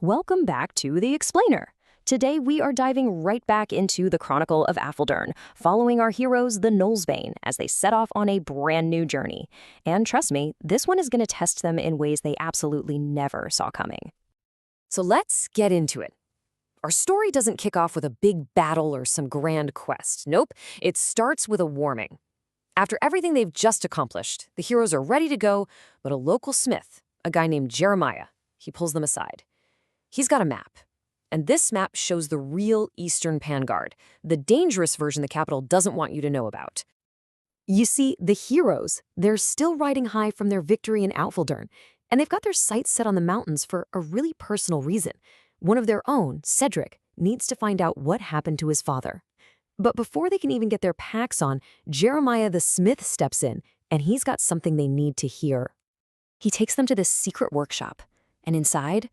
Welcome back to The Explainer. Today we are diving right back into the Chronicle of Apfeldern, following our heroes, the Gnoll's Bane, as they set off on a brand new journey. And trust me, this one is going to test them in ways they absolutely never saw coming. So let's get into it. Our story doesn't kick off with a big battle or some grand quest. Nope, it starts with a warning. After everything they've just accomplished, the heroes are ready to go, but a local smith, a guy named Jeremiah, he pulls them aside. He's got a map, and this map shows the real Eastern Vanguard, the dangerous version the capital doesn't want you to know about. You see, the heroes, they're still riding high from their victory in Apfeldern, and they've got their sights set on the mountains for a really personal reason. One of their own, Cedric, needs to find out what happened to his father. But before they can even get their packs on, Jeremiah the smith steps in, and he's got something they need to hear. He takes them to this secret workshop, and inside,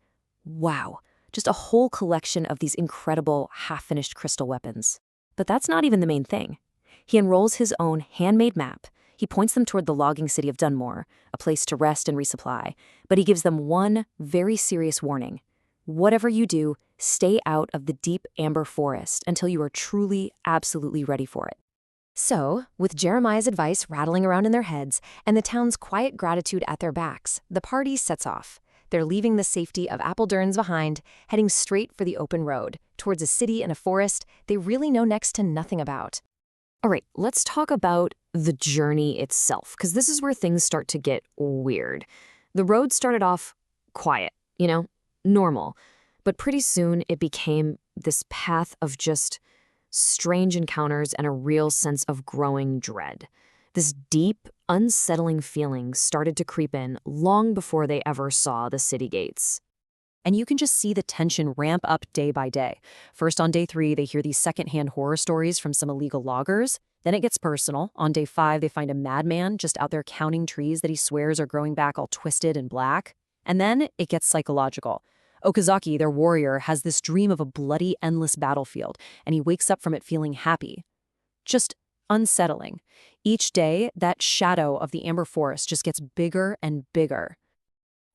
wow, just a whole collection of these incredible, half-finished crystal weapons. But that's not even the main thing. He unrolls his own handmade map. He points them toward the logging city of Dunmore, a place to rest and resupply. But he gives them one very serious warning. Whatever you do, stay out of the deep amber forest until you are truly, absolutely ready for it. So, with Jeremiah's advice rattling around in their heads and the town's quiet gratitude at their backs, the party sets off. They're leaving the safety of Apfeldern's behind, heading straight for the open road, towards a city and a forest they really know next to nothing about. All right, let's talk about the journey itself, because this is where things start to get weird. The road started off quiet, normal, but pretty soon it became this path of just strange encounters and a real sense of growing dread. This deep, unsettling feeling started to creep in long before they ever saw the city gates. And you can just see the tension ramp up day by day. First, on day 3, they hear these secondhand horror stories from some illegal loggers. Then it gets personal. On day 5, they find a madman just out there counting trees that he swears are growing back all twisted and black. And then it gets psychological. Okazaki, their warrior, has this dream of a bloody, endless battlefield, and he wakes up from it feeling happy. Just unsettling. Each day, that shadow of the amber forest just gets bigger and bigger.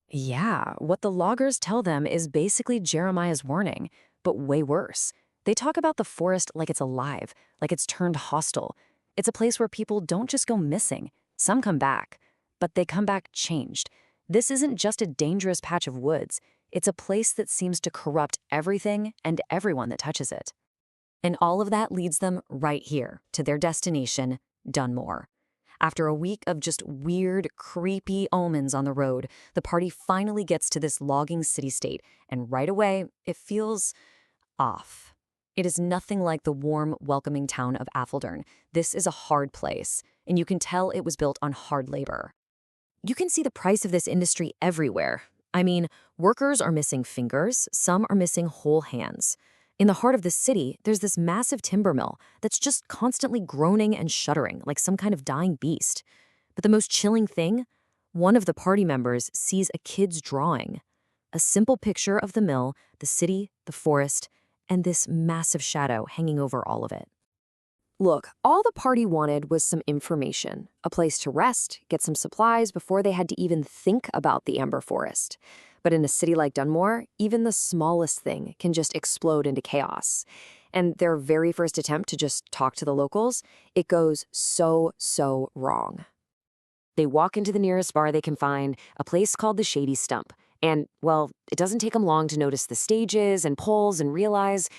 Yeah, what the loggers tell them is basically Jeremiah's warning, but way worse. They talk about the forest like it's alive, like it's turned hostile. It's a place where people don't just go missing. Some come back, but they come back changed. This isn't just a dangerous patch of woods. It's a place that seems to corrupt everything and everyone that touches it. And all of that leads them right here to their destination, Dunmore. After a week of just weird, creepy omens on the road, the party finally gets to this logging city-state, and right away, it feels off. It is nothing like the warm, welcoming town of Apfeldern. This is a hard place, and you can tell it was built on hard labor. You can see the price of this industry everywhere. I mean, workers are missing fingers, some are missing whole hands. In the heart of the city, there's this massive timber mill that's just constantly groaning and shuddering like some kind of dying beast. But the most chilling thing, one of the party members sees a kid's drawing. A simple picture of the mill, the city, the forest, and this massive shadow hanging over all of it. Look, all the party wanted was some information, a place to rest, get some supplies before they had to even think about the amber forest. But in a city like Dunmore, even the smallest thing can just explode into chaos. And their very first attempt to just talk to the locals, it goes so wrong. They walk into the nearest bar they can find, a place called the Shady Stump. And, well, it doesn't take them long to notice the stages and poles and realize,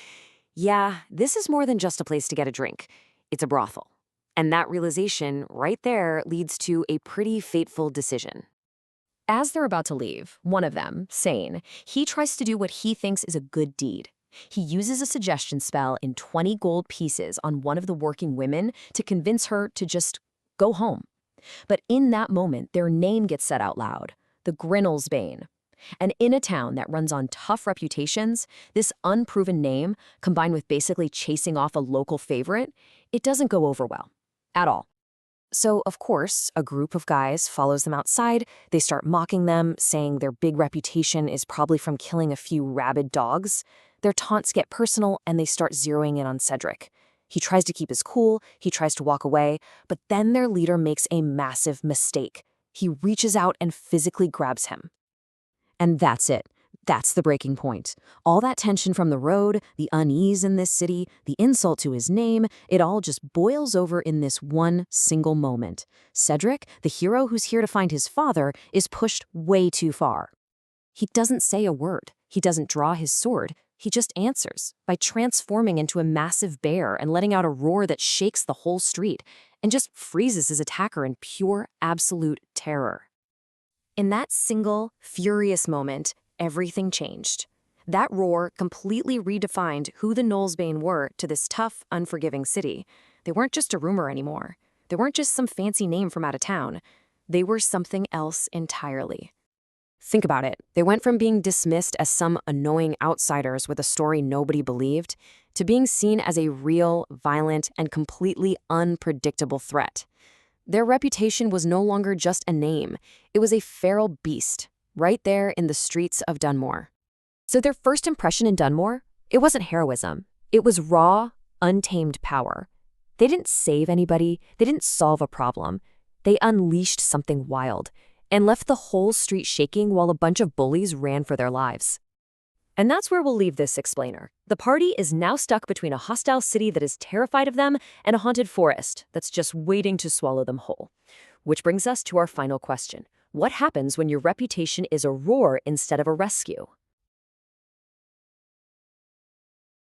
yeah, this is more than just a place to get a drink. It's a brothel. And that realization right there leads to a pretty fateful decision. As they're about to leave, one of them, Sane, he tries to do what he thinks is a good deed. He uses a suggestion spell in 20 gold pieces on one of the working women to convince her to just go home. But in that moment, their name gets said out loud, the Gnoll's Bane. And in a town that runs on tough reputations, this unproven name, combined with basically chasing off a local favorite, it doesn't go over well, at all. So, of course, a group of guys follows them outside. They start mocking them, saying their big reputation is probably from killing a few rabid dogs. Their taunts get personal, and they start zeroing in on Cedric. He tries to keep his cool, he tries to walk away, but then their leader makes a massive mistake. He reaches out and physically grabs him. And that's it. That's the breaking point. All that tension from the road, the unease in this city, the insult to his name, it all just boils over in this one single moment. Cedric, the hero who's here to find his father, is pushed way too far. He doesn't say a word. He doesn't draw his sword. He just answers by transforming into a massive bear and letting out a roar that shakes the whole street and just freezes his attacker in pure, absolute terror. In that single, furious moment, everything changed. That roar completely redefined who the Bane were to this tough, unforgiving city. They weren't just a rumor anymore. They weren't just some fancy name from out of town. They were something else entirely. Think about it. They went from being dismissed as some annoying outsiders with a story nobody believed to being seen as a real, violent, and completely unpredictable threat. Their reputation was no longer just a name. It was a feral beast, right there in the streets of Dunmore. So their first impression in Dunmore, it wasn't heroism. It was raw, untamed power. They didn't save anybody. They didn't solve a problem. They unleashed something wild and left the whole street shaking while a bunch of bullies ran for their lives. And that's where we'll leave this explainer. The party is now stuck between a hostile city that is terrified of them and a haunted forest that's just waiting to swallow them whole. Which brings us to our final question. What happens when your reputation is a roar instead of a rescue?